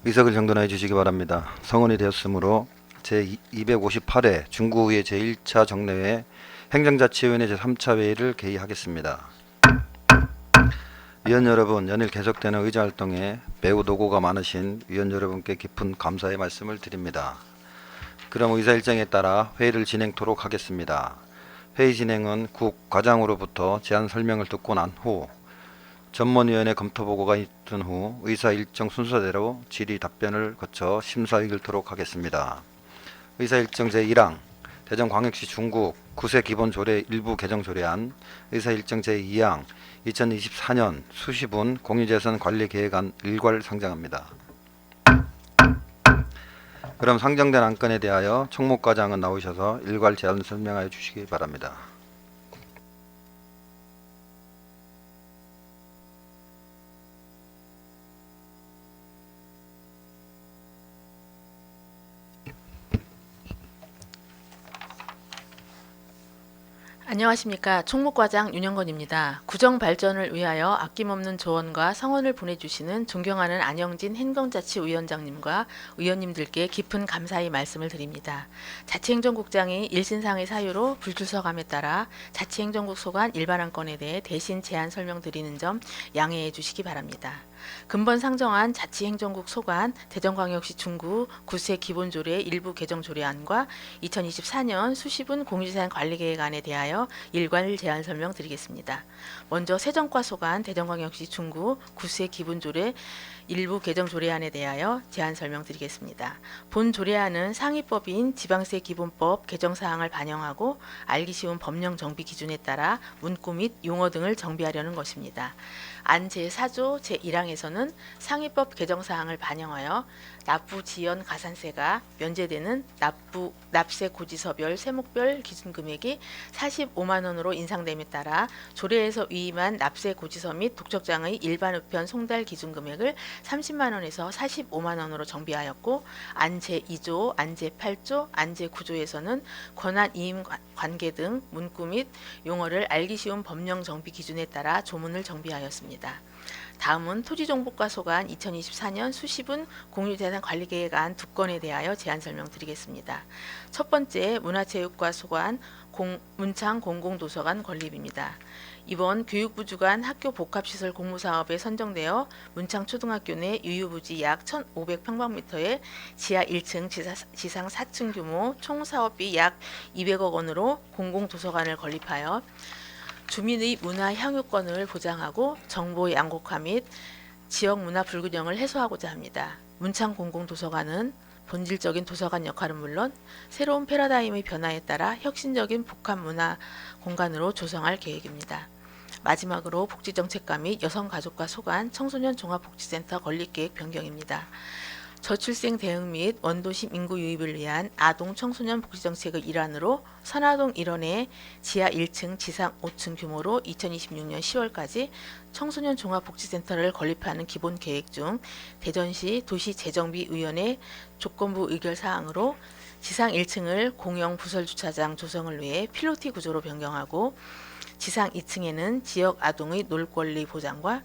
의석을 정돈해 주시기 바랍니다. 성원이 되었으므로 제258회 중구의회 제1차 정례회 행정자치위원회 제3차 회의를 개의하겠습니다. 위원 여러분, 연일 계속되는 의정활동에 매우 노고가 많으신 위원 여러분께 깊은 감사의 말씀을 드립니다. 그럼 의사 일정에 따라 회의를 진행토록 하겠습니다. 회의 진행은 국 과장으로부터 제안 설명을 듣고 난 후 전문위원회 검토보고가 있은 후 의사 일정 순서대로 질의 답변을 거쳐 심사위를 토록 하겠습니다. 의사 일정 제1항 대전광역시 중구 구세 기본조례 일부 개정 조례안, 의사 일정 제2항 2024년 수시분 공유재산 관리계획안 일괄 상정합니다. 그럼 상정된 안건에 대하여 총무과장은 나오셔서 일괄 제안 설명하여 주시기 바랍니다. 안녕하십니까. 총무과장 윤영건입니다. 구정 발전을 위하여 아낌없는 조언과 성원을 보내주시는 존경하는 안영진 행정자치위원장님과 의원님들께 깊은 감사의 말씀을 드립니다. 자치행정국장이 일신상의 사유로 불출석함에 따라 자치행정국 소관 일반 안건에 대해 대신 제안 설명드리는 점 양해해 주시기 바랍니다. 근본 상정한 자치행정국 소관 대전광역시 중구 구세 기본조례 일부 개정 조례안과 2024년 수시분 공유재산 관리계획안에 대하여 일괄 제안 설명드리겠습니다. 먼저 세정과 소관 대전광역시 중구 구세 기본조례 일부 개정 조례안에 대하여 제안 설명드리겠습니다. 본 조례안은 상위법인 지방세 기본법 개정 사항을 반영하고 알기 쉬운 법령 정비 기준에 따라 문구 및 용어 등을 정비하려는 것입니다. 안 제4조 제1항에서는 상위법 개정 사항을 반영하여 납부 지연 가산세가 면제되는 납세 고지서별 세목별 기준금액이 45만 원으로 인상됨에 따라 조례에서 위임한 납세 고지서 및 독촉장의 일반 우편 송달 기준금액을 30만 원에서 45만 원으로 정비하였고, 안 제2조, 안 제8조, 안 제9조에서는 권한 이임 관계 등 문구 및 용어를 알기 쉬운 법령 정비 기준에 따라 조문을 정비하였습니다. 다음은 토지정보과 소관 2024년 수시분 공유재산 관리계획안 2건에 대하여 제안 설명드리겠습니다. 첫 번째, 문화체육과 소관 문창 공공도서관 건립입니다. 이번 교육부 주관 학교 복합시설 공모사업에 선정되어 문창초등학교 내 유유부지 약 1,500평방미터의 지하 1층, 지상 4층 규모 총 사업비 약 200억 원으로 공공도서관을 건립하여 주민의 문화 향유권을 보장하고 정보 양곡화 및 지역 문화 불균형을 해소하고자 합니다. 문창 공공도서관은 본질적인 도서관 역할은 물론 새로운 패러다임의 변화에 따라 혁신적인 복합 문화 공간으로 조성할 계획입니다. 마지막으로 복지정책과 및 여성가족과 소관 청소년 종합복지센터 건립계획 변경입니다. 저출생 대응 및 원도심 인구 유입을 위한 아동 청소년 복지정책의 일환으로 선화동 1원에 지하 1층, 지상 5층 규모로 2026년 10월까지 청소년 종합복지센터를 건립하는 기본 계획 중 대전시 도시재정비위원회 조건부 의결사항으로 지상 1층을 공영 부설주차장 조성을 위해 필로티 구조로 변경하고, 지상 2층에는 지역 아동의 놀권리 보장과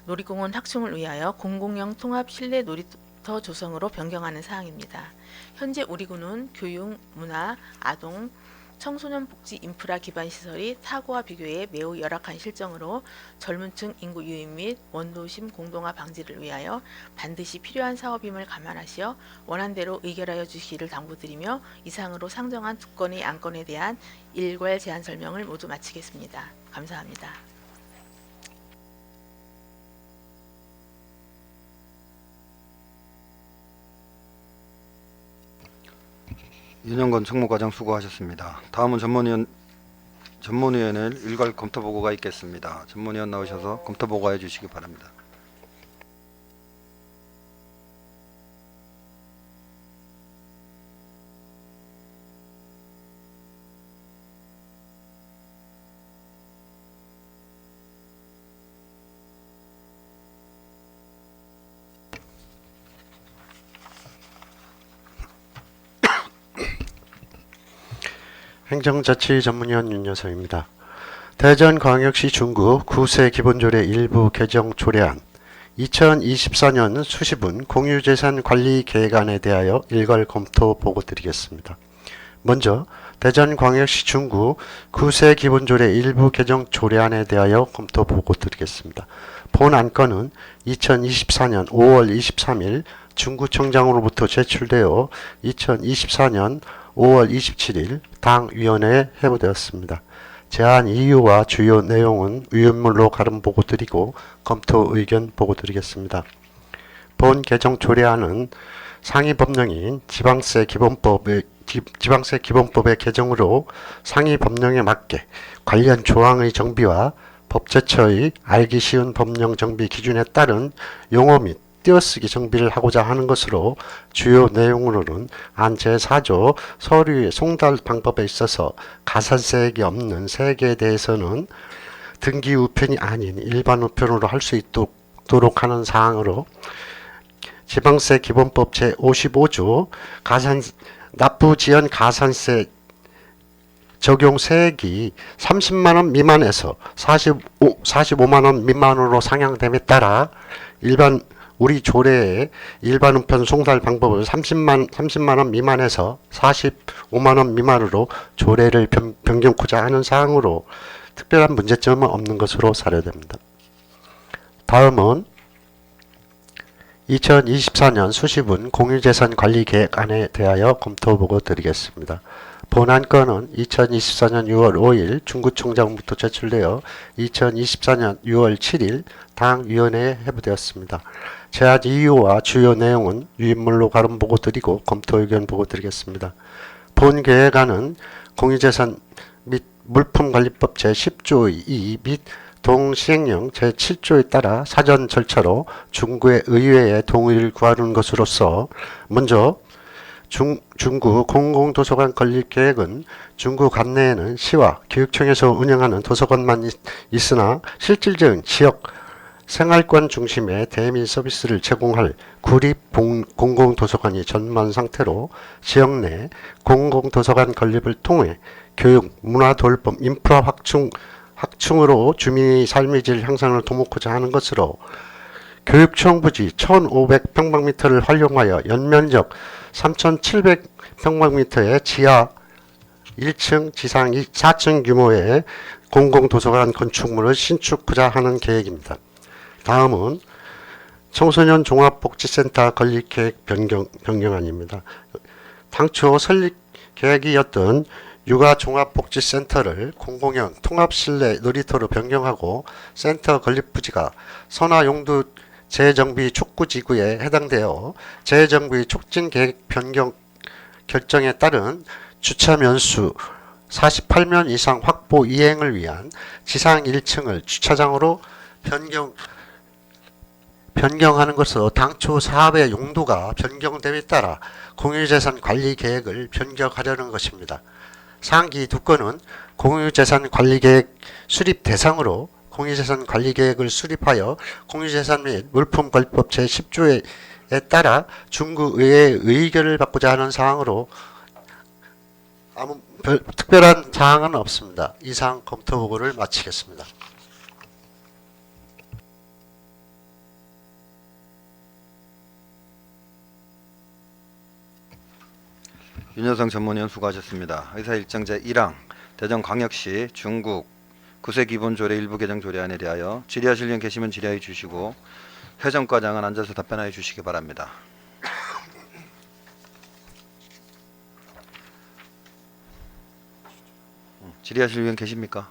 놀이공원 확충을 위하여 공공형 통합 실내 놀이터 조성으로 변경하는 사항입니다. 현재 우리 군은 교육, 문화, 아동, 청소년 복지 인프라 기반 시설이 타구와 비교해 매우 열악한 실정으로 젊은층 인구 유입 및 원도심 공동화 방지를 위하여 반드시 필요한 사업임을 감안하시어 원안대로 의결하여 주시기를 당부드리며, 이상으로 상정한 2건의 안건에 대한 일괄 제안 설명을 모두 마치겠습니다. 감사합니다. 윤영건 총무과장 수고하셨습니다. 다음은 전문위원회 일괄 검토보고가 있겠습니다. 전문위원 나오셔서 검토보고해 주시기 바랍니다. 행정자치 전문위원 윤여성입니다. 대전광역시 중구 구세 기본조례 일부 개정 조례안 2024년 수시분 공유재산 관리 계획안에 대하여 일괄 검토 보고 드리겠습니다. 먼저 대전광역시 중구 구세 기본조례 일부 개정 조례안에 대하여 검토 보고 드리겠습니다. 본 안건은 2024년 5월 23일 중구청장으로부터 제출되어 2024년 5월 27일 당위원회에 회부되었습니다. 제안 이유와 주요 내용은 위원물로 가름 보고 드리고 검토 의견 보고 드리겠습니다. 본 개정 조례안은 상위 법령인 지방세 기본법의 개정으로 상위 법령에 맞게 관련 조항의 정비와 법제처의 알기 쉬운 법령 정비 기준에 따른 용어 및 띄어쓰기 정비를 하고자 하는 것으로 주요 내용으로는 안 제4조 서류의 송달 방법에 있어서 가산세액이 없는 세액에 대해서는 등기 우편이 아닌 일반 우편으로 할 수 있도록 하는 사항으로 지방세 기본법 제55조 납부지연 가산세 적용 세액이 30만원 미만에서 45만원 미만으로 상향됨에 따라 우리 조례의 일반 우편 송달 방법을 30만원 미만에서 45만원 미만으로 조례를 변경코자 하는 사항으로 특별한 문제점은 없는 것으로 사료됩니다. 다음은 2024년 수시분 공유재산 관리계획안에 대하여 검토보고 드리겠습니다. 본 안건은 2024년 6월 5일 중구청장부터 제출되어 2024년 6월 7일 당위원회에 회부되었습니다. 제안 이유와 주요 내용은 위인물로 가름 보고 드리고 검토 의견 보고 드리겠습니다. 본 계획안은 공유재산 및 물품관리법 제10조 2 및 동시행령 제7조에 따라 사전 절차로 중구의 의회의 동의를 구하는 것으로서 먼저 중구 공공도서관 건립 계획은 중구 관내에는 시와 교육청에서 운영하는 도서관만 있으나 실질적인 지역 생활권 중심의 대민 서비스를 제공할 구립 공공도서관이 전무한 상태로 지역 내 공공도서관 건립을 통해 교육, 문화 돌봄, 인프라 확충으로 주민의 삶의 질 향상을 도모하고자 하는 것으로 교육청 부지 1,500평방미터를 활용하여 연면적 3,700평방미터의 지하 1층, 지상 4층 규모의 공공도서관 건축물을 신축하자 하는 계획입니다. 다음은 청소년 종합복지센터 건립계획 변경안입니다. 당초 설립 계획이었던 육아종합복지센터를 공공형 통합실내 놀이터로 변경하고 센터 건립부지가 선화용도 재정비 촉구지구에 해당되어 재정비 촉진계획 변경 결정에 따른 주차 면수 48면 이상 확보 이행을 위한 지상 1층을 주차장으로 변경하는 것으로 당초 사업의 용도가 변경됨에 따라 공유재산 관리 계획을 변경하려는 것입니다. 상기 두 건은 공유재산 관리계획 수립 대상으로 공유재산 관리계획을 수립하여 공유재산 및 물품관리법 제10조에 따라 중구의회의 의결을 받고자 하는 사항으로 아무 특별한 사항은 없습니다. 이상 검토 보고를 마치겠습니다. 윤여성 전문위원 수고하셨습니다. 의사일정 제1항 대전광역시 중구 구세기본조례 일부 개정 조례안에 대하여 질의하실 분 계시면 질의해 주시고 회전과장은 앉아서 답변하여 주시기 바랍니다. 질의하실 분 계십니까?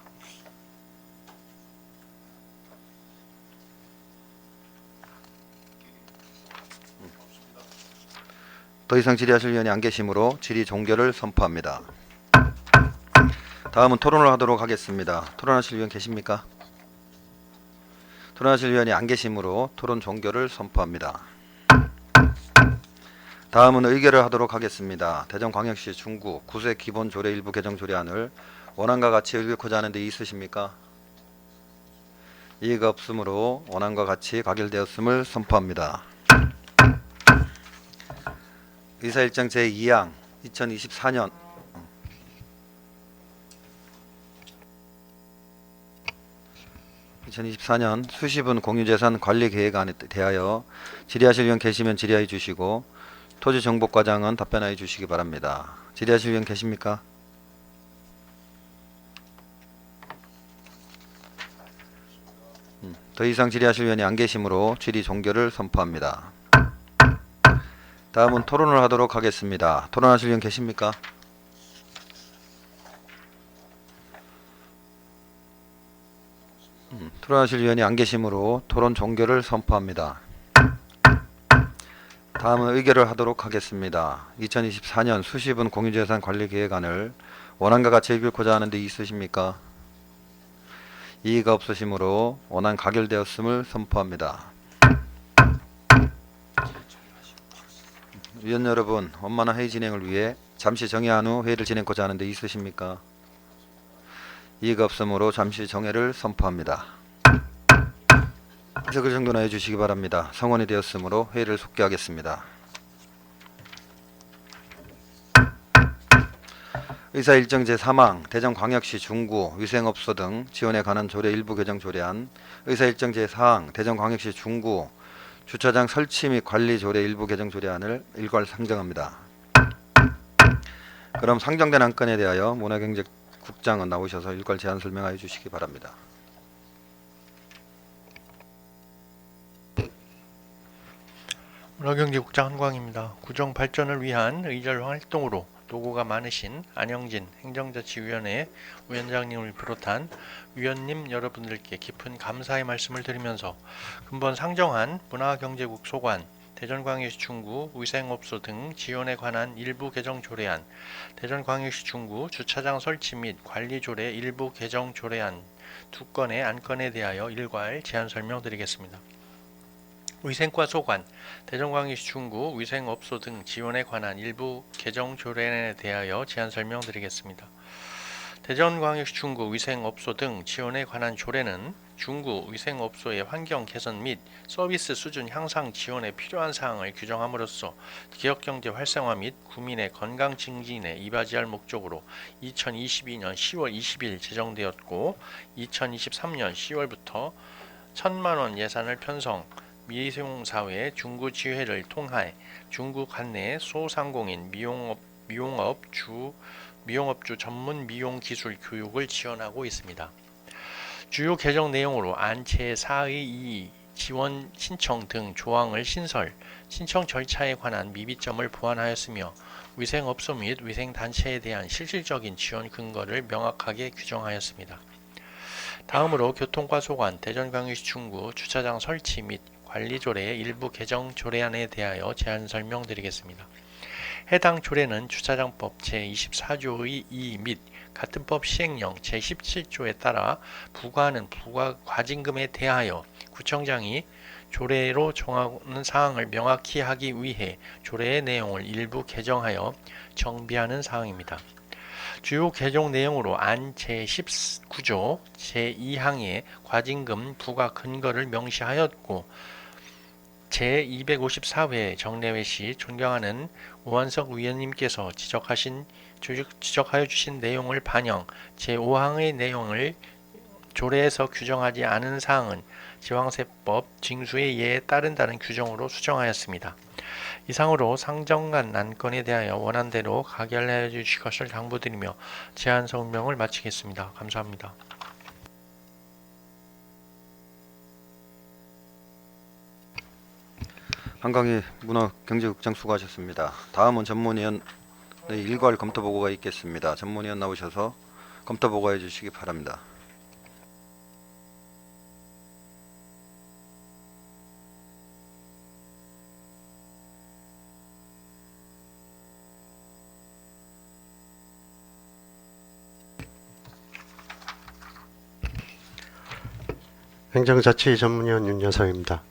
더 이상 질의하실 위원이 안 계시므로 질의 종결을 선포합니다. 다음은 토론을 하도록 하겠습니다. 토론하실 위원 계십니까? 토론하실 위원이 안 계시므로 토론 종결을 선포합니다. 다음은 의결을 하도록 하겠습니다. 대전광역시 중구 구세 기본조례 일부 개정 조례안을 원안과 같이 의결하고자 하는 데 있으십니까? 이의가 없으므로 원안과 같이 가결되었음을 선포합니다. 의사일정 제2항 2024년 2024년 수시분 공유재산 관리 계획안에 대하여 질의하실 의원 계시면 질의해 주시고 토지정보과장은 답변해 주시기 바랍니다. 질의하실 의원 계십니까? 더 이상 질의하실 의원이 안 계시므로 질의 종결을 선포합니다. 다음은 토론을 하도록 하겠습니다. 토론하실 의원 계십니까? 토론하실 의원이 안 계시므로 토론 종결을 선포합니다. 다음은 의결을 하도록 하겠습니다. 2024년 수시분 공유재산 관리 계획안을 원안과 같이 읽고자 하는데 있으십니까? 이의가 없으시므로 원안 가결되었음을 선포합니다. 위원 여러분, 원만한 회의 진행을 위해 잠시 정회한 후 회의를 진행하고자 하는데 있으십니까? 이의가 없으므로 잠시 정회를 선포합니다. 해석을 정돈하여 해주시기 바랍니다. 성원이 되었으므로 회의를 속기하겠습니다. 의사일정 제3항 대전광역시 중구 위생업소 등 지원에 관한 조례 일부 개정 조례안, 의사일정 제4항 대전광역시 중구 주차장 설치 및 관리 조례 일부 개정 조례안을 일괄 상정합니다. 그럼 상정된 안건에 대하여 문화경제국장은 나오셔서 일괄 제안 설명하여 주시기 바랍니다. 문화경제국장 한광입니다. 구정 발전을 위한 의절 활동으로 노고가 많으신 안영진 행정자치위원회 위원장님을 비롯한 위원님 여러분들께 깊은 감사의 말씀을 드리면서 근본 상정한 문화경제국 소관, 대전광역시 중구 위생업소 등 지원에 관한 일부 개정 조례안, 대전광역시 중구 주차장 설치 및 관리 조례 일부 개정 조례안 두 건의 안건에 대하여 일괄 제안 설명드리겠습니다. 위생과 소관, 대전광역시 중구 위생업소 등 지원에 관한 일부 개정 조례안에 대하여 제안 설명드리겠습니다. 대전광역시 중구 위생업소 등 지원에 관한 조례는 중구 위생업소의 환경 개선 및 서비스 수준 향상 지원에 필요한 사항을 규정함으로써 지역경제 활성화 및 구민의 건강 증진에 이바지할 목적으로 2022년 10월 20일 제정되었고 2023년 10월부터 1,000만원 예산을 편성, 미용사회 중구지회를 통해 중구 관내 소상공인 미용업주 전문 미용 기술 교육을 지원하고 있습니다. 주요 개정 내용으로 안 제4의 2 지원 신청 등 조항을 신청 절차에 관한 미비점을 보완하였으며 위생업소 및 위생단체에 대한 실질적인 지원 근거를 명확하게 규정하였습니다. 다음으로 교통과 소관, 대전광역시 중구 주차장 설치 및 관리 조례의 일부 개정 조례안에 대하여 제안 설명드리겠습니다. 해당 조례는 주차장법 제24조의 2 및 같은 법 시행령 제17조에 따라 부과하는 부과 과징금에 대하여 구청장이 조례로 정하는 사항을 명확히 하기 위해 조례의 내용을 일부 개정하여 정비하는 사항입니다. 주요 개정 내용으로 안 제19조 제2항에 과징금 부과 근거를 명시하였고 제254회 정례회 시 존경하는 우한석 위원님께서 지적하여 주신 내용을 반영, 제5항의 내용을 조례에서 규정하지 않은 사항은 지방세법 징수의 예에 따른다는 규정으로 수정하였습니다. 이상으로 상정한 안건에 대하여 원안대로 가결해 주실 것을 당부드리며 제안 설명을 마치겠습니다. 감사합니다. 한강희 문화경제국장 수고하셨습니다. 다음은 전문위원의 일괄 검토보고가 있겠습니다. 전문위원 나오셔서 검토보고해 주시기 바랍니다. 행정자치 전문위원 윤여성입니다.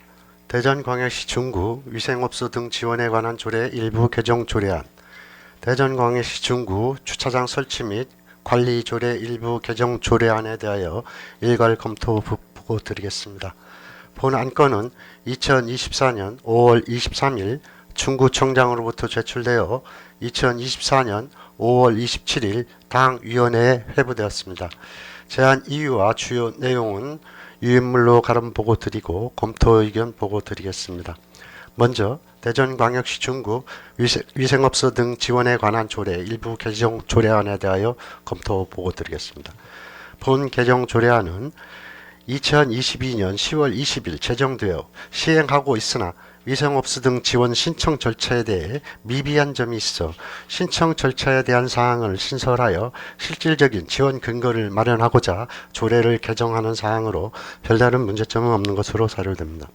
대전광역시 중구 위생업소 등 지원에 관한 조례 일부 개정 조례안, 대전광역시 중구 주차장 설치 및 관리 조례 일부 개정 조례안에 대하여 일괄 검토 보고 드리겠습니다. 본 안건은 2024년 5월 23일 중구청장으로부터 제출되어 2024년 5월 27일 당 위원회에 회부되었습니다. 제안 이유와 주요 내용은 유인물로 가름 보고 드리고 검토 의견 보고 드리겠습니다. 먼저 대전광역시 중구 위생업소 등 지원에 관한 조례 일부 개정 조례안에 대하여 검토 보고 드리겠습니다. 본 개정 조례안은 2022년 10월 20일 제정되어 시행하고 있으나 위생업소 등 지원 신청 절차에 대해 미비한 점이 있어 신청 절차에 대한 사항을 신설하여 실질적인 지원 근거를 마련하고자 조례를 개정하는 사항으로 별다른 문제점은 없는 것으로 사료됩니다.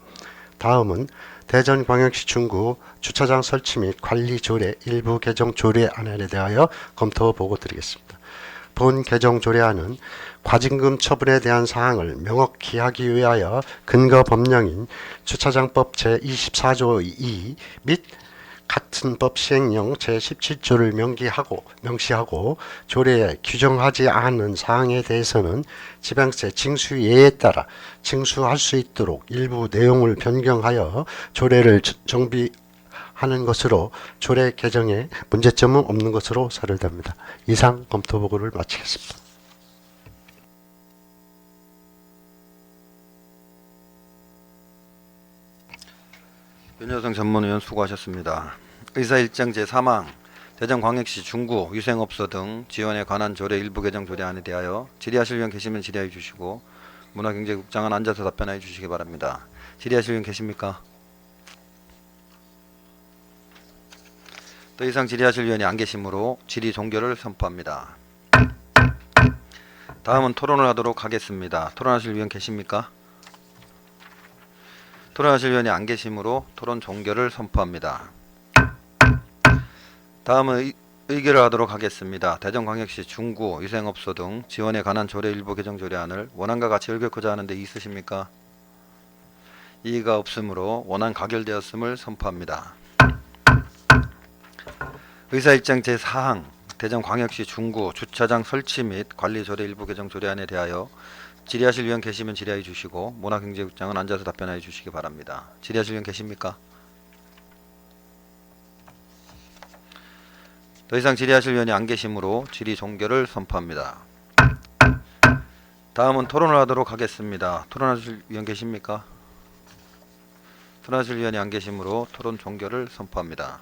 다음은 대전광역시 중구 주차장 설치 및 관리 조례 일부 개정 조례안에 대하여 검토 보고 드리겠습니다. 본 개정 조례안은 과징금 처분에 대한 사항을 명확히 하기 위하여 근거 법령인 주차장법 제24조 2 및 같은 법 시행령 제17조를 명시하고 조례에 규정하지 않은 사항에 대해서는 지방세 징수예에 따라 징수할 수 있도록 일부 내용을 변경하여 조례를 정비하는 것으로 조례 개정에 문제점은 없는 것으로 사료됩니다. 이상 검토 보고를 마치겠습니다. 윤여성 전문위원 수고하셨습니다. 의사일정 제3항 대전광역시 중구 위생업소 등 지원에 관한 조례 일부 개정 조례안에 대하여 질의하실 의원 계시면 질의해 주시고 문화경제국장은 앉아서 답변해 주시기 바랍니다. 질의하실 의원 계십니까? 더 이상 질의하실 의원이 안 계시므로 질의 종결을 선포합니다. 다음은 토론을 하도록 하겠습니다. 토론하실 의원 계십니까? 토론하실 의원이 안 계시므로 토론 종결을 선포합니다. 다음은 의결을 하도록 하겠습니다. 대전광역시 중구 위생업소 등 지원에 관한 조례 일부 개정 조례안을 원안과 같이 의결코자 하는데 있으십니까? 이의가 없으므로 원안 가결되었음을 선포합니다. 의사일정 제4항 대전광역시 중구 주차장 설치 및 관리 조례 일부 개정 조례안에 대하여 질의하실 의원 계시면 질의해 주시고 문화경제국장은 앉아서 답변해 주시기 바랍니다. 질의하실 의원 계십니까? 더 이상 질의하실 의원이 안 계시므로 질의 종결을 선포합니다. 다음은 토론을 하도록 하겠습니다. 토론하실 의원 계십니까? 토론하실 의원이 안 계시므로 토론 종결을 선포합니다.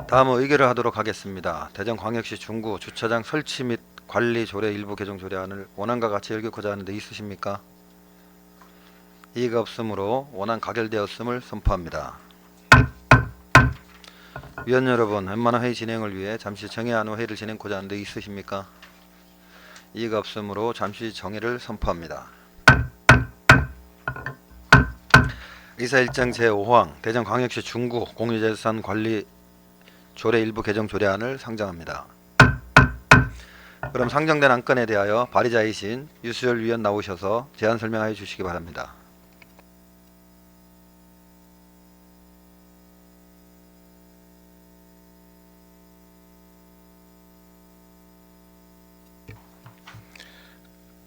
다음은 의결을 하도록 하겠습니다. 대전광역시 중구 주차장 설치 및 관리 조례 일부 개정 조례안을 원안과 같이 의결코자 하는데 있으십니까? 이의가 없으므로 원안 가결되었음을 선포합니다. 위원 여러분, 원만한 회의 진행을 위해 잠시 정회한 후 회의를 진행코자 하는데 있으십니까? 이의가 없으므로 잠시 정회를 선포합니다. 의사일정 제5항 대전광역시 중구 공유재산 관리 조례 일부 개정 조례안을 상정합니다. 그럼 상정된 안건에 대하여 발의자이신 유수열 위원 나오셔서 제안 설명하여 주시기 바랍니다.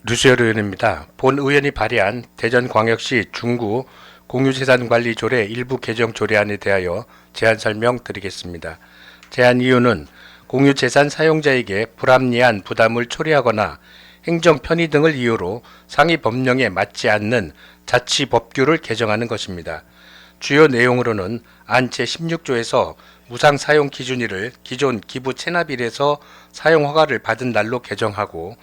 류수열 의원입니다. 본 의원이 발의한 대전광역시 중구 공유재산관리 조례 일부 개정 조례안에 대하여 제안 설명 드리겠습니다. 제안 이유는 공유재산 사용자에게 불합리한 부담을 초래하거나 행정 편의 등을 이유로 상위 법령에 맞지 않는 자치법규를 개정하는 것입니다. 주요 내용으로는 안 제16조에서 무상 사용 기준일을 기존 기부 체납일에서 사용 허가를 받은 날로 개정하고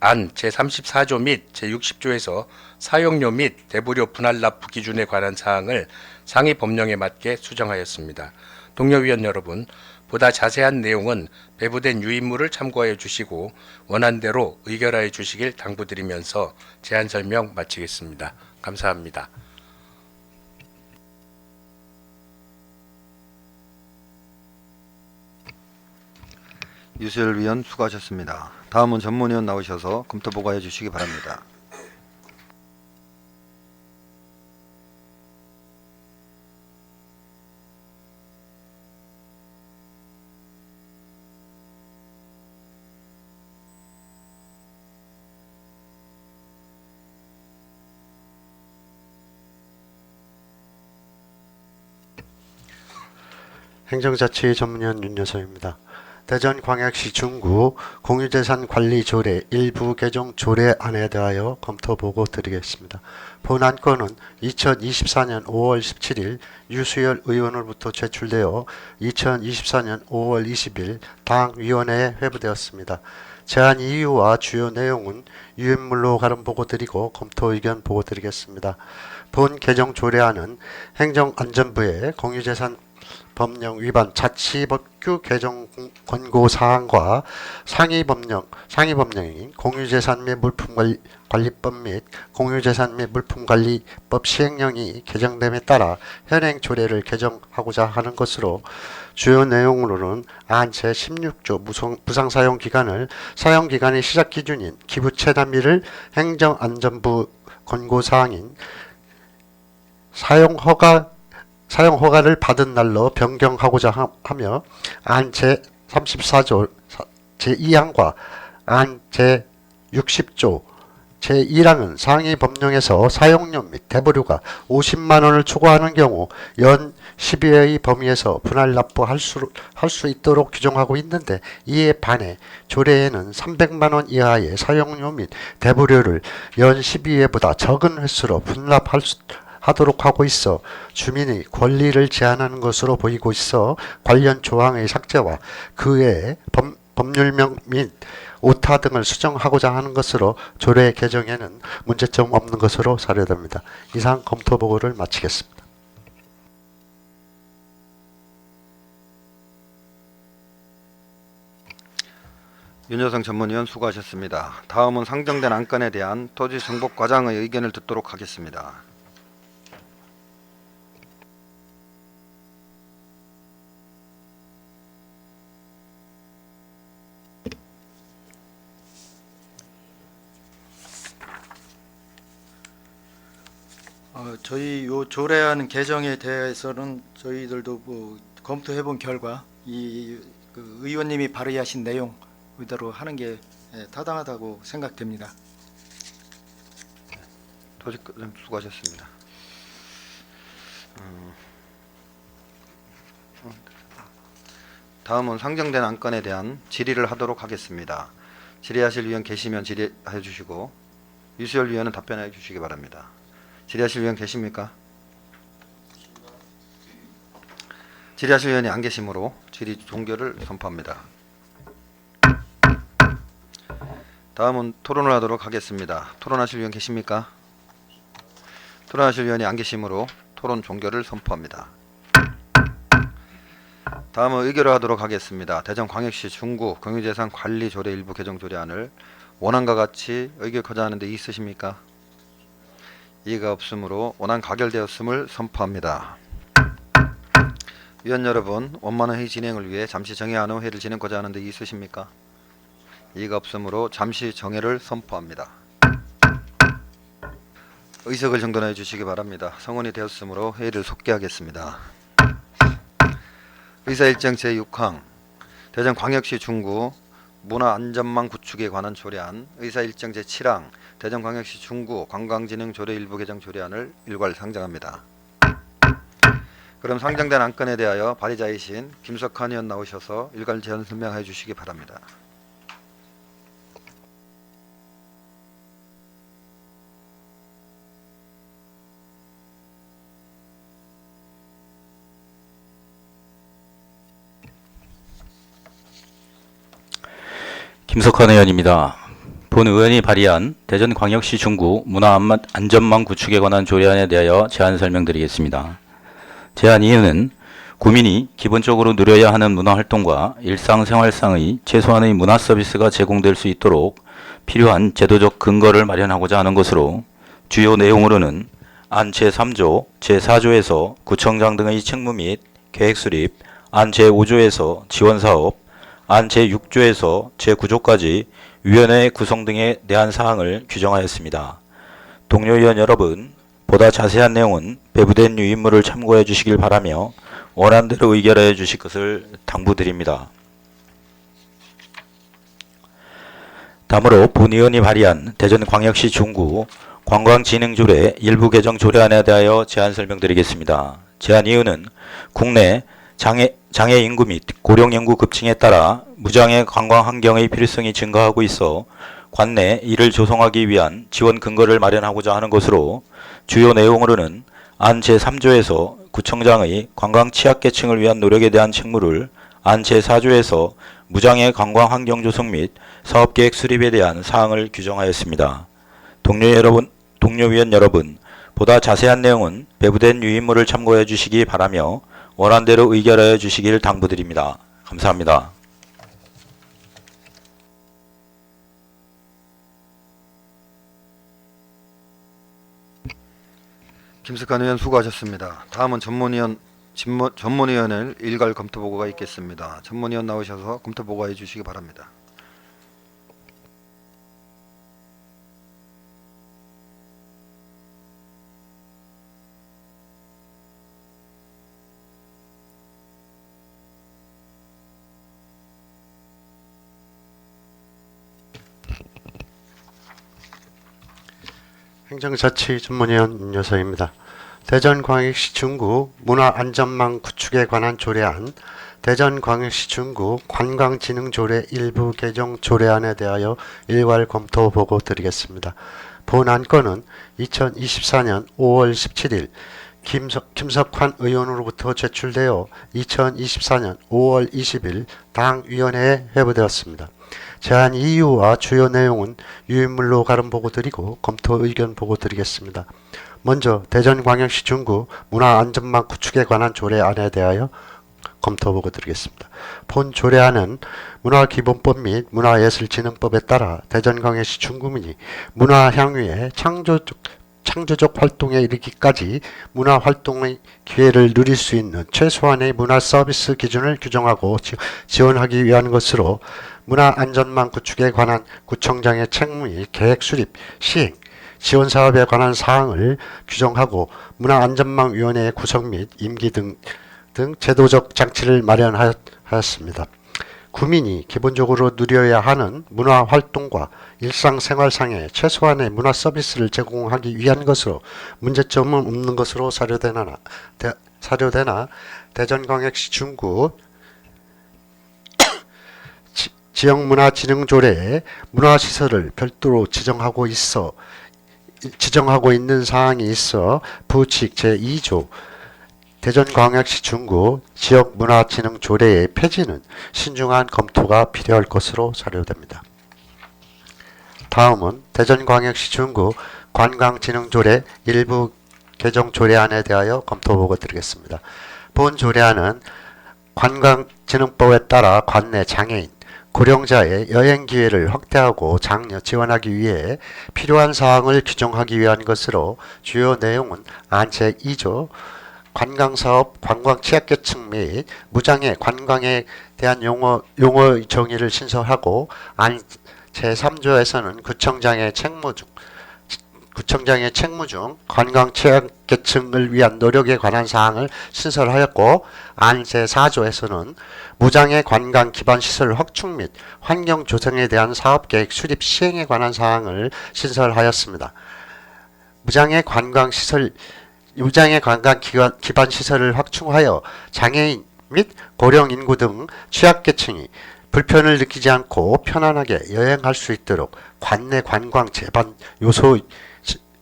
안 제34조 및 제60조에서 사용료 및 대부료 분할 납부 기준에 관한 사항을 상위 법령에 맞게 수정하였습니다. 동료 위원 여러분, 보다 자세한 내용은 배부된 유인물을 참고하여 주시고 원안대로 의결하여 주시길 당부드리면서 제안 설명 마치겠습니다. 감사합니다. 유수열 위원 수고하셨습니다. 다음은 전문위원 나오셔서 검토 보고해 주시기 바랍니다. 행정자치 전문위원 윤여성입니다. 대전광역시 중구 공유재산관리조례 일부 개정 조례안에 대하여 검토보고 드리겠습니다. 본안건은 2024년 5월 17일 유수열 의원으로부터 제출되어 2024년 5월 20일 당위원회에 회부되었습니다. 제안 이유와 주요 내용은 유인물로 가름 보고 드리고 검토 의견 보고 드리겠습니다. 본 개정 조례안은 행정안전부의 공유재산 법령 위반 자치법규 개정 권고 사항과 상위 법령인 공유재산 및 물품관리법 및 공유재산 및 물품관리법 시행령이 개정됨에 따라 현행 조례를 개정하고자 하는 것으로 주요 내용으로는 안 제16조 무상사용기간을 사용기간의 시작기준인 기부 체납일을 행정안전부 권고사항인 사용허가를 받은 날로 변경하고자 하며 안 제34조 제2항과 안 제60조 제1항은 상위 법령에서 사용료 및 대부료가 50만 원을 초과하는 경우 연 12회의 범위에서 분할 납부할 수 있도록 규정하고 있는데, 이에 반해 조례에는 300만 원 이하의 사용료 및 대부료를 연 12회보다 적은 횟수로 분납하도록 하고 있어 주민의 권리를 제한하는 것으로 보이고 있어 관련 조항의 삭제와 그 외에 법률명 및 오타 등을 수정하고자 하는 것으로 조례 개정에는 문제점 없는 것으로 사료됩니다. 이상 검토 보고를 마치겠습니다. 윤여성 전문위원 수고하셨습니다. 다음은 상정된 안건에 대한 토지 정복 과장의 의견을 듣도록 하겠습니다. 저희 요 조례안 개정에 대해서는 저희들도 검토해본 결과 그 의원님이 발의하신 내용 그대로 하는 게 타당하다고 생각됩니다. 토지과장 수고하셨습니다. 다음은 상정된 안건에 대한 질의를 하도록 하겠습니다. 질의하실 위원 계시면 질의해 주시고 유수열 위원은 답변해 주시기 바랍니다. 질의하실 위원 계십니까? 질의하실 위원이 안 계시므로 질의 종결을 선포합니다. 다음은 토론을 하도록 하겠습니다. 토론하실 위원 계십니까? 토론하실 위원이 안 계시므로 토론 종결을 선포합니다. 다음은 의결을 하도록 하겠습니다. 대전광역시 중구 공유재산관리조례 일부 개정 조례안을 원안과 같이 의결하자 하는데 이의 있으십니까? 이의가 없으므로 원안 가결되었음을 선포합니다. 위원 여러분, 원만한 회의 진행을 위해 잠시 정회한 후 회의를 진행하고자 하는데 이의 있으십니까? 이의가 없으므로 잠시 정회를 선포합니다. 의석을 정돈해 주시기 바랍니다. 성원이 되었으므로 회의를 속개하겠습니다. 의사일정 제6항 대전광역시 중구 문화안전망 구축에 관한 조례안, 의사일정 제7항 대전광역시 중구 관광진흥조례 일부 개정 조례안을 일괄 상정합니다. 그럼 상정된 안건에 대하여 발의자이신 김석환 의원 나오셔서 일괄 제안 설명해 주시기 바랍니다. 김석환 의원입니다. 본 의원이 발의한 대전광역시 중구 문화안전망 구축에 관한 조례안에 대하여 제안 설명드리겠습니다. 제안 이유는 구민이 기본적으로 누려야 하는 문화활동과 일상생활상의 최소한의 문화서비스가 제공될 수 있도록 필요한 제도적 근거를 마련하고자 하는 것으로, 주요 내용으로는 안 제3조, 제4조에서 구청장 등의 책무 및 계획 수립, 안 제5조에서 지원사업, 안 제6조에서 제9조까지 위원회 구성 등에 대한 사항을 규정하였습니다. 동료 의원 여러분, 보다 자세한 내용은 배부된 유인물을 참고해 주시길 바라며 원안대로 의결해 주실 것을 당부드립니다. 다음으로 본 의원이 발의한 대전광역시 중구 관광진흥조례 일부 개정 조례안에 대하여 제안 설명드리겠습니다. 제안 이유는 국내 장애 인구 및 고령 인구 급증에 따라 무장애 관광 환경의 필요성이 증가하고 있어 관내 이를 조성하기 위한 지원 근거를 마련하고자 하는 것으로 주요 내용으로는 안 제3조에서 구청장의 관광 취약계층을 위한 노력에 대한 책무를 안 제4조에서 무장애 관광 환경 조성 및 사업계획 수립에 대한 사항을 규정하였습니다. 동료 위원 여러분, 보다 자세한 내용은 배부된 유인물을 참고해 주시기 바라며 원안대로 의결하여 주시길 당부드립니다. 감사합니다. 김석환 의원 수고하셨습니다. 다음은 전문위원을 일괄 검토 보고가 있겠습니다. 전문위원 나오셔서 검토 보고해 주시기 바랍니다. 행정자치 전문위원 윤여서입니다. 대전광역시 중구 문화안전망 구축에 관한 조례안, 대전광역시 중구 관광진흥조례 일부 개정 조례안에 대하여 일괄 검토 보고 드리겠습니다. 본 안건은 2024년 5월 17일 김석환 의원으로부터 제출되어 2024년 5월 20일 당위원회에 회부되었습니다. 제안 이유와 주요 내용은 유인물로 가름 보고 드리고 검토 의견 보고 드리겠습니다. 먼저 대전광역시 중구 문화안전망 구축에 관한 조례안에 대하여 검토 보고 드리겠습니다. 본 조례안은 문화기본법 및 문화예술진흥법에 따라 대전광역시 중구민이 문화향유의 창조적 활동에 이르기까지 문화활동의 기회를 누릴 수 있는 최소한의 문화서비스 기준을 규정하고 지원하기 위한 것으로 문화안전망 구축에 관한 구청장의 책무 및 계획 수립, 시행, 지원 사업에 관한 사항을 규정하고 문화안전망위원회의 구성 및 임기 등 제도적 장치를 마련하였습니다. 구민이 기본적으로 누려야 하는 문화활동과 일상생활상의 최소한의 문화서비스를 제공하기 위한 것으로 문제점은 없는 것으로 사료되나 대전광역시 중구 지역문화진흥조례에 문화시설을 별도로 지정하고 있는 사항이 있어 부칙 제2조 대전광역시 중구 지역문화진흥조례의 폐지는 신중한 검토가 필요할 것으로 사료됩니다. 다음은 대전광역시 중구 관광진흥조례 일부 개정 조례안에 대하여 검토 보고 드리겠습니다. 본 조례안은 관광진흥법에 따라 관내 장애인, 고령자의 여행 기회를 확대하고 장려 지원하기 위해 필요한 사항을 규정하기 위한 것으로 주요 내용은 안 제2조 관광사업, 관광 취약계층 및 무장애 관광에 대한 용어 정의를 신설하고 안 제3조에서는 구청장의 책무 중 관광 취약계층을 위한 노력에 관한 사항을 신설하였고 안 제4조에서는 무장애 관광 기반 시설 확충 및 환경 조성에 대한 사업계획 수립 시행에 관한 사항을 신설하였습니다. 무장애 관광 기반 시설을 확충하여 장애인 및 고령 인구 등 취약계층이 불편을 느끼지 않고 편안하게 여행할 수 있도록 관내 관광 제반 요소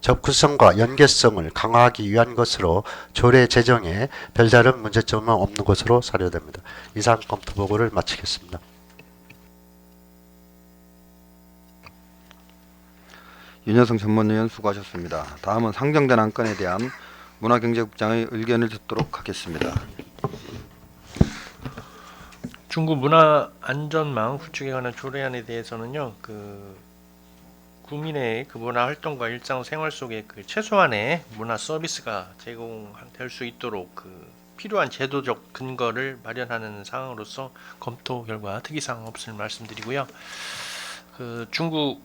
접근성과 연계성을 강화하기 위한 것으로 조례 제정에 별다른 문제점은 없는 것으로 사료됩니다. 이상 검토 보고를 마치겠습니다. 윤여성 전문위원 수고하셨습니다. 다음은 상정된 안건에 대한 문화경제국장의 의견을 듣도록 하겠습니다. 중구 문화안전망 구축에 관한 조례안에 대해서는요, 국민의 문화 활동과 일상 생활 속에 최소한의 문화 서비스가 제공될 수 있도록 필요한 제도적 근거를 마련하는 사항으로서 검토 결과 특이사항 없음을 말씀드리고요. 중구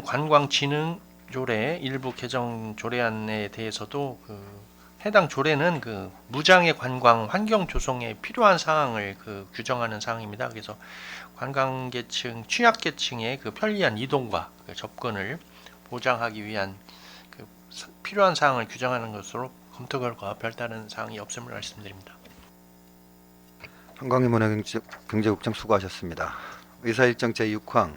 관광진흥 조례 일부 개정 조례안에 대해서도 해당 조례는 무장애 관광 환경 조성에 필요한 사항을 규정하는 사항입니다. 그래서 관광계층, 취약계층의 편리한 이동과 접근을 보장하기 위한 필요한 사항을 규정하는 것으로 검토 결과 별다른 사항이 없음을 말씀드립니다. 한광희 문화경제국장 수고하셨습니다. 의사일정 제6항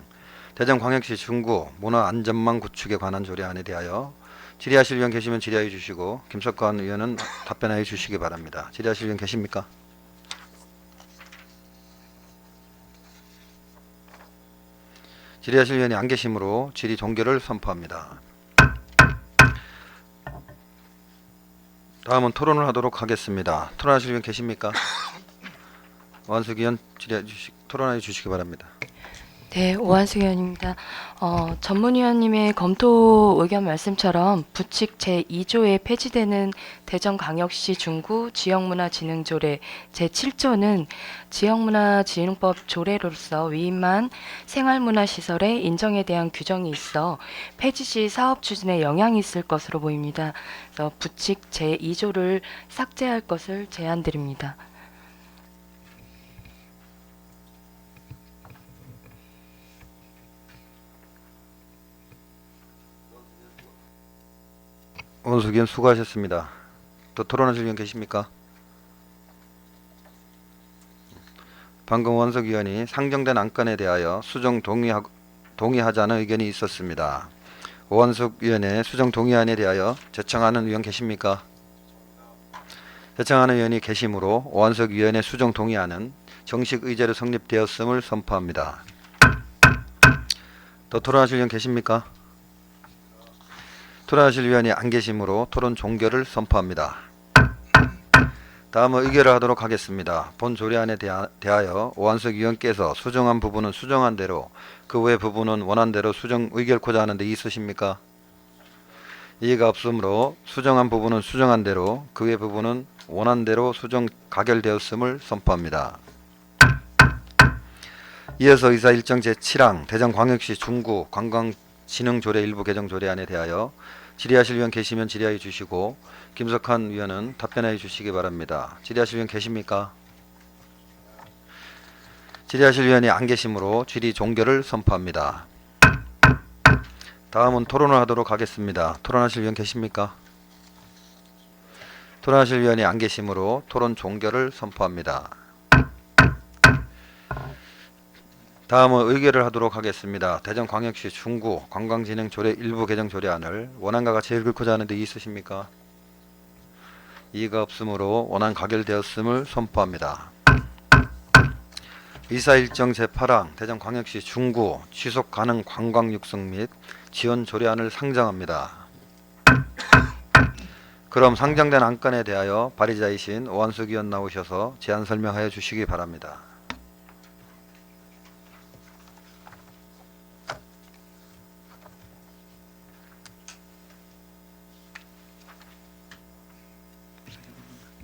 대전광역시 중구 문화안전망 구축에 관한 조례안에 대하여 질의하실 의원 계시면 질의하여 주시고 김석관 의원은 답변하여 주시기 바랍니다. 질의하실 의원 계십니까? 질의하실 의원이 안 계시므로 질의 종결을 선포합니다. 다음은 토론을 하도록 하겠습니다. 토론하실 의원 계십니까? 오한석 의원 토론하여 주시기 바랍니다. 네, 오한숙 의원입니다. 전문위원님의 검토 의견 말씀처럼 부칙 제2조에 폐지되는 대전광역시 중구 지역문화진흥조례 제7조는 지역문화진흥법 조례로서 위임한 생활문화시설의 인정에 대한 규정이 있어 폐지 시 사업 추진에 영향이 있을 것으로 보입니다. 그래서 부칙 제2조를 삭제할 것을 제안드립니다. 오한석 의원 수고하셨습니다. 또 토론하실 의원 계십니까? 방금 오한석 의원이 상정된 안건에 대하여 수정 동의하자는 의견이 있었습니다. 오한석 의원의 수정 동의안에 대하여 제청하는 의원 계십니까? 제청하는 의원이 계시므로 오한석 의원의 수정 동의안은 정식 의제로 성립되었음을 선포합니다. 또 토론하실 의원 계십니까? 토론하실 의원이 안 계시므로 토론 종결을 선포합니다. 다음은 의결을 하도록 하겠습니다. 본 조례안에 대하여 오한석 의원께서 수정한 부분은 수정한 대로 그 외 부분은 원한 대로 수정 의결코자 하는데 있으십니까? 이해가 없으므로 수정한 부분은 수정한 대로 그 외 부분은 원한 대로 수정 가결되었음을 선포합니다. 이어서 의사일정 제7항 대전광역시 중구 관광진흥조례 일부 개정 조례안에 대하여 질의하실 의원 계시면 질의하여 주시고 김석환 의원은 답변하여 주시기 바랍니다. 질의하실 의원 계십니까? 질의하실 의원이 안 계시므로 질의 종결을 선포합니다. 다음은 토론을 하도록 하겠습니다. 토론하실 의원 계십니까? 토론하실 의원이 안 계시므로 토론 종결을 선포합니다. 다음은 의결을 하도록 하겠습니다. 대전광역시 중구 관광진흥조례 일부 개정 조례안을 원안과 같이 읽고자 하는데 있으십니까? 이의가 없으므로 원안 가결되었음을 선포합니다. 의사일정 제8항 대전광역시 중구 지속 가능 관광 육성 및 지원 조례안을 상정합니다. 그럼 상정된 안건에 대하여 발의자이신 오한석 의원 나오셔서 제안 설명하여 주시기 바랍니다.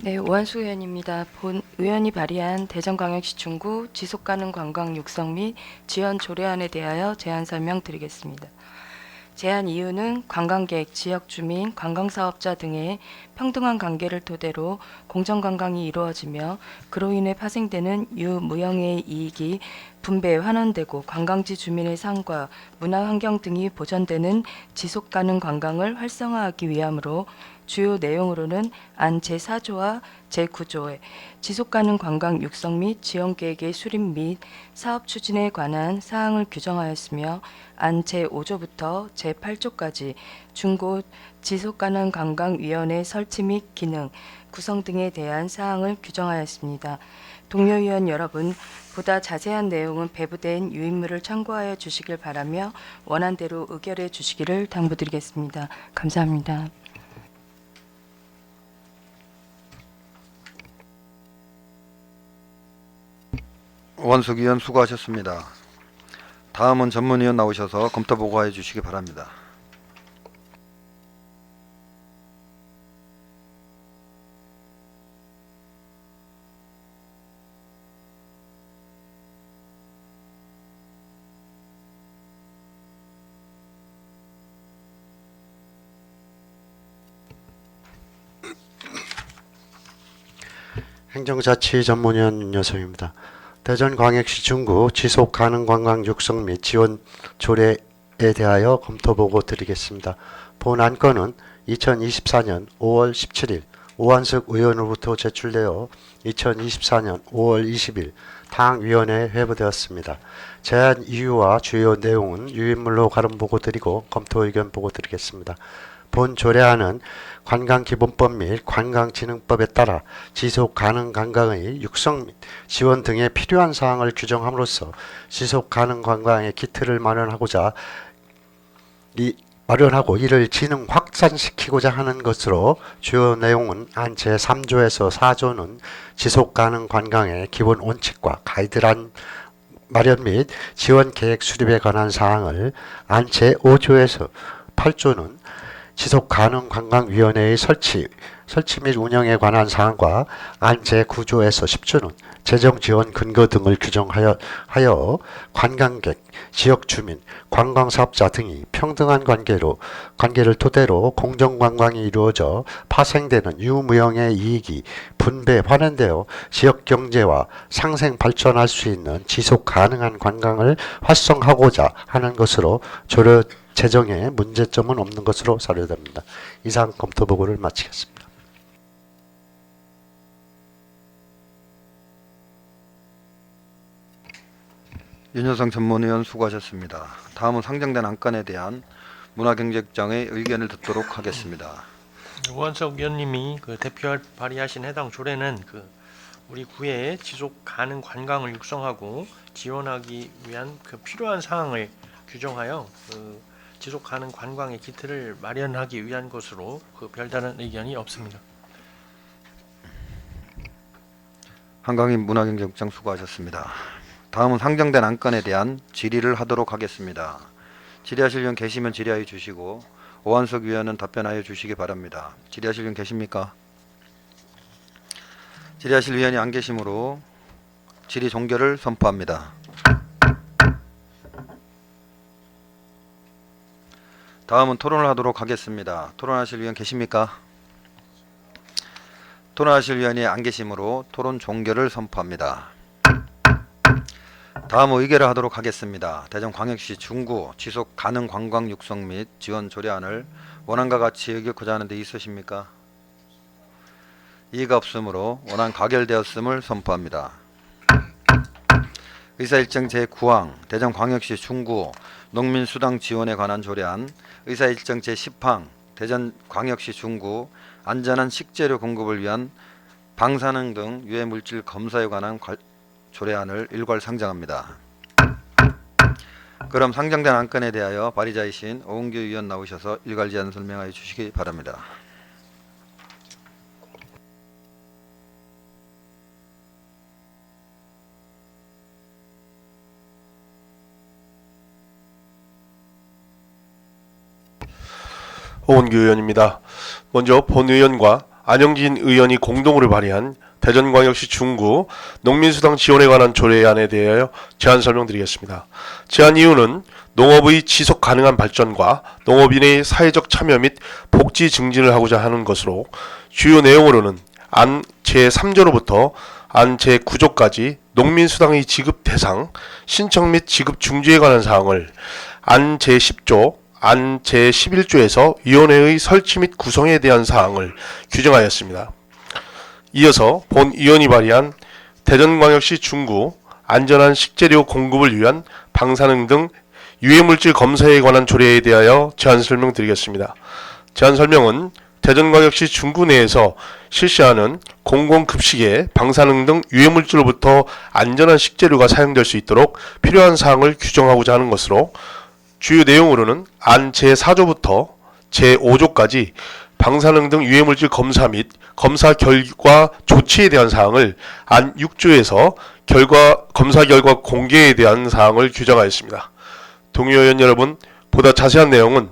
네, 오한숙 의원입니다. 본 의원이 발의한 대전광역시 중구 지속가능 관광 육성 및 지원 조례안에 대하여 제안 설명드리겠습니다. 제안 이유는 관광객, 지역주민, 관광사업자 등의 평등한 관계를 토대로 공정관광이 이루어지며 그로 인해 파생되는 유무형의 이익이 분배 환원되고 관광지 주민의 삶과 문화환경 등이 보전되는 지속가능 관광을 활성화하기 위함으로 주요 내용으로는 안 제4조와 제9조에 지속가능 관광 육성 및 지원계획의 수립 및 사업 추진에 관한 사항을 규정하였으며 안 제5조부터 제8조까지 중구 지속가능 관광위원회 설치 및 기능, 구성 등에 대한 사항을 규정하였습니다. 동료위원 여러분, 보다 자세한 내용은 배부된 유인물을 참고하여 주시길 바라며 원안대로 의결해 주시기를 당부드리겠습니다. 감사합니다. 오한석 의원 수고하셨습니다. 다음은 전문위원 나오셔서 검토 보고해 주시기 바랍니다. 행정자치 전문위원 윤여성입니다. 대전광역시 중구 지속가능관광 육성 및 지원 조례에 대하여 검토보고 드리겠습니다. 본 안건은 2024년 5월 17일 오한석 의원으로부터 제출되어 2024년 5월 20일 당위원회에 회부되었습니다. 제안 이유와 주요 내용은 유인물로 가름보고 드리고 검토 의견 보고 드리겠습니다. 본 조례안은 관광기본법 및 관광진흥법에 따라 지속가능 관광의 육성 및 지원 등에 필요한 사항을 규정함으로써 지속가능 관광의 기틀을 마련하고 이를 진흥 확산시키고자 하는 것으로 주요 내용은 안 제3조에서 4조는 지속가능 관광의 기본 원칙과 가이드라인 마련 및 지원 계획 수립에 관한 사항을 안 제5조에서 8조는 지속가능관광위원회의 설치 및 운영에 관한 사항과 안 제9조에서 10조는 재정지원 근거 등을 규정하여 관광객, 지역주민, 관광사업자 등이 평등한 관계를 토대로 공정관광이 이루어져 파생되는 유무형의 이익이 분배, 환원되어 지역경제와 상생 발전할 수 있는 지속가능한 관광을 활성화하고자 하는 것으로 조례 재정에 문제점은 없는 것으로 사료됩니다. 이상 검토 보고를 마치겠습니다. 윤여성 전문위원 수고하셨습니다. 다음은 상정된 안건에 대한 문화경제국장의 의견을 듣도록 하겠습니다. 오한석 위원님이 발의하신 해당 조례는 우리 구의 지속 가능 관광을 육성하고 지원하기 위한 필요한 사항을 규정하여 지속 가능 관광의 기틀을 마련하기 위한 것으로 별다른 의견이 없습니다. 한강인 문화경제국장 수고하셨습니다. 다음은 상정된 안건에 대한 질의를 하도록 하겠습니다. 질의하실 분 계시면 질의하여 주시고 오한석 위원은 답변하여 주시기 바랍니다. 질의하실 분 계십니까? 질의하실 위원이 안 계시므로 질의 종결을 선포합니다. 다음은 토론을 하도록 하겠습니다. 토론하실 위원 계십니까? 토론하실 위원이 안 계시므로 토론 종결을 선포합니다. 다음 의결을 하도록 하겠습니다. 대전광역시 중구 지속 가능 관광 육성 및 지원 조례안을 원안과 같이 의결코자 하는 데 있으십니까? 이의가 없으므로 원안 가결되었음을 선포합니다. 의사일정 제9항 대전광역시 중구 농민수당 지원에 관한 조례안, 의사일정 제10항 대전광역시 중구 안전한 식재료 공급을 위한 방사능 등 유해물질 검사에 관한 조례안을 일괄 상정합니다. 그럼 상정된 안건에 대하여 발의자이신 오은규 의원 나오셔서 일괄 제안 설명하여 주시기 바랍니다. 오은규 의원입니다. 먼저 본 의원과 안영진 의원이 공동으로 발의한 대전광역시 중구 농민수당 지원에 관한 조례안에 대하여 제안 설명드리겠습니다. 제안 이유는 농업의 지속 가능한 발전과 농업인의 사회적 참여 및 복지 증진을 하고자 하는 것으로 주요 내용으로는 안 제3조로부터 안 제9조까지 농민수당의 지급 대상, 신청 및 지급 중지에 관한 사항을 안 제10조, 안 제11조에서 위원회의 설치 및 구성에 대한 사항을 규정하였습니다. 이어서 본 의원이 발의한 대전광역시 중구 안전한 식재료 공급을 위한 방사능 등 유해물질 검사에 관한 조례에 대하여 제안 설명드리겠습니다. 제안 설명은 대전광역시 중구 내에서 실시하는 공공급식에 방사능 등 유해물질로부터 안전한 식재료가 사용될 수 있도록 필요한 사항을 규정하고자 하는 것으로 주요 내용으로는 안 제4조부터 제5조까지 방사능 등 유해물질 검사 및 검사 결과 조치에 대한 사항을 안 6조에서 검사 결과 공개에 대한 사항을 규정하였습니다. 동의 의원 여러분, 보다 자세한 내용은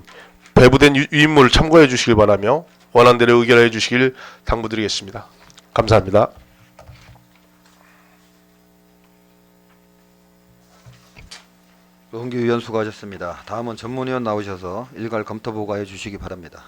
배부된 위임물을 참고해 주시길 바라며 원안대로 의결해 주시길 당부드리겠습니다. 감사합니다. 오은규 의원 수고하셨습니다. 다음은 전문위원 나오셔서 일괄 검토 보고해 주시기 바랍니다.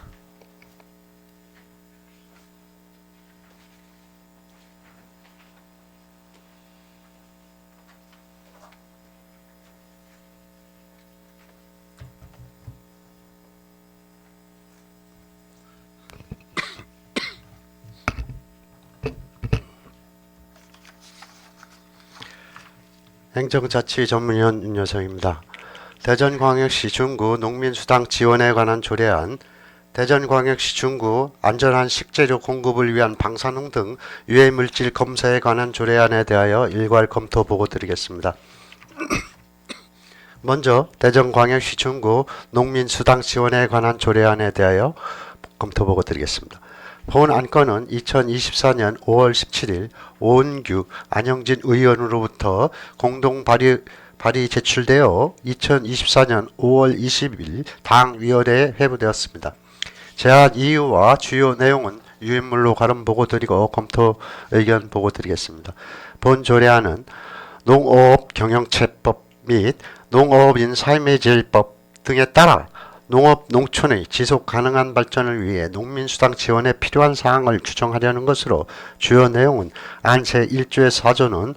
행정자치 전문위원 윤여성입니다. 대전광역시 중구 농민수당 지원에 관한 조례안, 대전광역시 중구 안전한 식재료 공급을 위한 방사능 등 유해물질 검사에 관한 조례안에 대하여 일괄 검토 보고 드리겠습니다. 먼저 대전광역시 중구 농민수당 지원에 관한 조례안에 대하여 검토 보고 드리겠습니다. 본 안건은 2024년 5월 17일 오은규 안영진 의원으로부터 공동 발의 제출되어 2024년 5월 20일 당위원회에 회부되었습니다. 제안 이유와 주요 내용은 유인물로 가름 보고 드리고 검토 의견 보고 드리겠습니다. 본 조례안은 농어업 경영체법 및 농어업인 삶의 질법 등에 따라 농업 농촌의 지속 가능한 발전을 위해 농민수당 지원에 필요한 사항을 규정하려는 것으로 주요 내용은 안 제1조의 4조는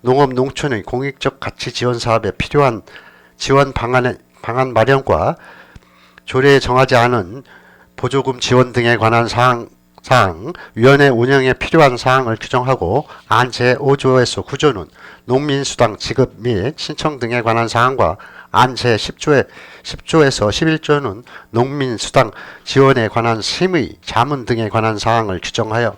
농업 농촌의 공익적 가치 지원 사업에 필요한 지원 방안 마련과 조례에 정하지 않은 보조금 지원 등에 관한 사항, 위원회 운영에 필요한 사항을 규정하고 안 제5조에서 9조는 농민수당 지급 및 신청 등에 관한 사항과 안 제10조에서 11조는 농민수당 지원에 관한 심의, 자문 등에 관한 사항을 규정하여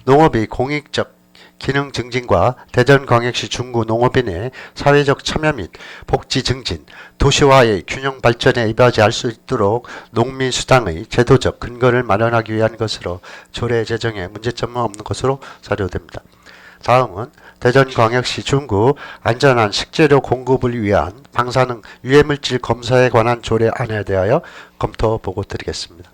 농업의 공익적 기능 증진과 대전광역시 중구 농업인의 사회적 참여 및 복지 증진, 도시화의 균형 발전에 이바지할 수 있도록 농민수당의 제도적 근거를 마련하기 위한 것으로 조례 제정에 문제점은 없는 것으로 사료됩니다. 다음은 대전광역시 중구 안전한 식재료 공급을 위한 방사능 유해물질 검사에 관한 조례안에 대하여 검토 보고 드리겠습니다.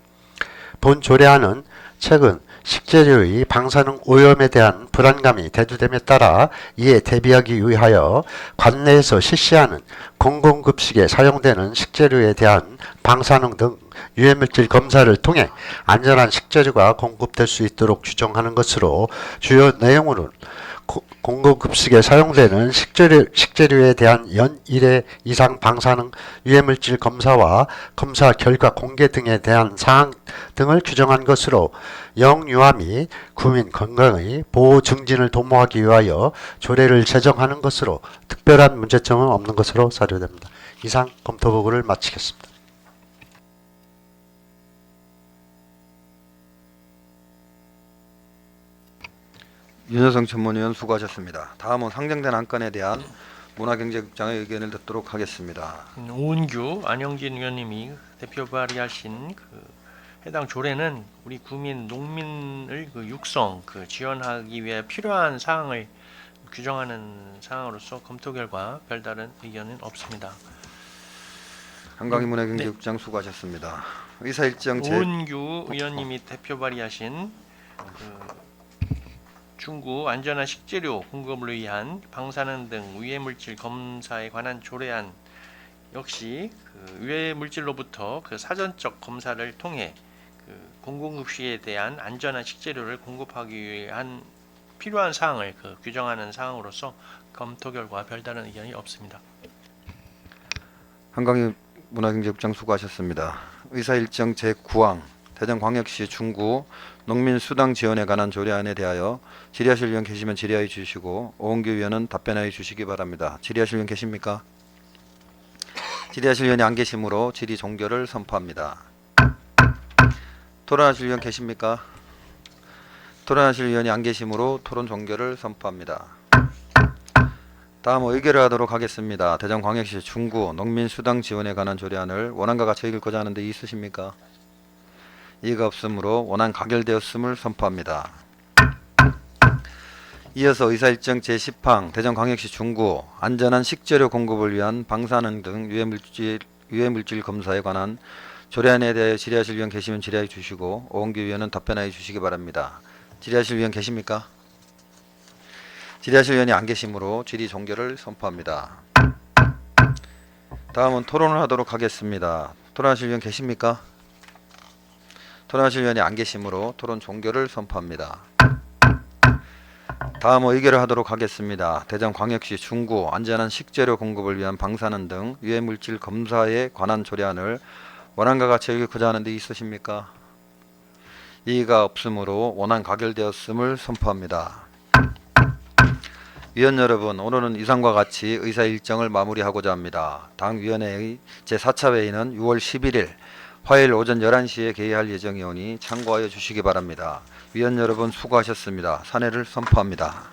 본 조례안은 최근 식재료의 방사능 오염에 대한 불안감이 대두됨에 따라 이에 대비하기 위하여 관내에서 실시하는 공공급식에 사용되는 식재료에 대한 방사능 등 유해물질 검사를 통해 안전한 식재료가 공급될 수 있도록 규정하는 것으로 주요 내용으로는 공공급식에 사용되는 식재료에 대한 연 1회 이상 방사능 유해물질 검사와 검사 결과 공개 등에 대한 사항 등을 규정한 것으로 영유아 및 국민 건강의 보호 증진을 도모하기 위하여 조례를 제정하는 것으로 특별한 문제점은 없는 것으로 사료됩니다. 이상 검토 보고를 마치겠습니다. 윤여성 전문위원 수고하셨습니다. 다음은 상정된 안건에 대한 문화경제국장의 의견을 듣도록 하겠습니다. 오은규 안영진 의원님이 대표 발의하신 해당 조례는 우리 국민 농민을 육성 지원하기 위해 필요한 사항을 규정하는 사항으로서 검토 결과 별다른 의견은 없습니다. 한강희 문화경제국장 수고하셨습니다. 의사 일정 오은규 의원님이 대표 발의하신 중구 안전한 식재료 공급을 위한 방사능 등 유해물질 검사에 관한 조례안 역시 유해물질로부터 사전적 검사를 통해 공공급식에 대한 안전한 식재료를 공급하기 위한 필요한 사항을 규정하는 사항으로서 검토 결과 별다른 의견이 없습니다. 한강희 문화경제국장 수고하셨습니다. 의사 일정 제9항 대전광역시 중구 농민수당 지원에 관한 조례안에 대하여 질의하실 의원 계시면 질의하여 주시고 오은규 의원은 답변하여 주시기 바랍니다. 질의하실 의원 계십니까? 질의하실 의원이 안 계시므로 질의 종결을 선포합니다. 토론하실 의원 계십니까? 토론하실 의원이 안 계시므로 토론 종결을 선포합니다. 다음 의결을 하도록 하겠습니다. 대전광역시 중구 농민수당 지원에 관한 조례안을 원안과 같이 읽고자 하는데 있으십니까? 이의가 없으므로 원안 가결되었음을 선포합니다. 이어서 의사일정 제10항 대전광역시 중구 안전한 식재료 공급을 위한 방사능 등 유해물질 검사에 관한 조례안에 대해 질의하실 의원 계시면 질의해 주시고 오은규 의원은 답변하여 주시기 바랍니다. 질의하실 의원 계십니까? 질의하실 의원이 안 계시므로 질의 종결을 선포합니다. 다음은 토론을 하도록 하겠습니다. 토론하실 의원 계십니까? 토론하실 의원이 안 계시므로 토론 종결을 선포합니다. 다음 의결을 하도록 하겠습니다. 대전광역시 중구 안전한 식재료 공급을 위한 방사능 등 유해물질 검사에 관한 조례안을 원안과 같이 읽고자 하는 데 있으십니까? 이의가 없으므로 원안 가결되었음을 선포합니다. 위원 여러분, 오늘은 이상과 같이 의사 일정을 마무리하고자 합니다. 당위원회의 제4차 회의는 6월 11일 화요일 오전 11시에 개의할 예정이오니 참고하여 주시기 바랍니다. 위원 여러분 수고하셨습니다. 사내를 선포합니다.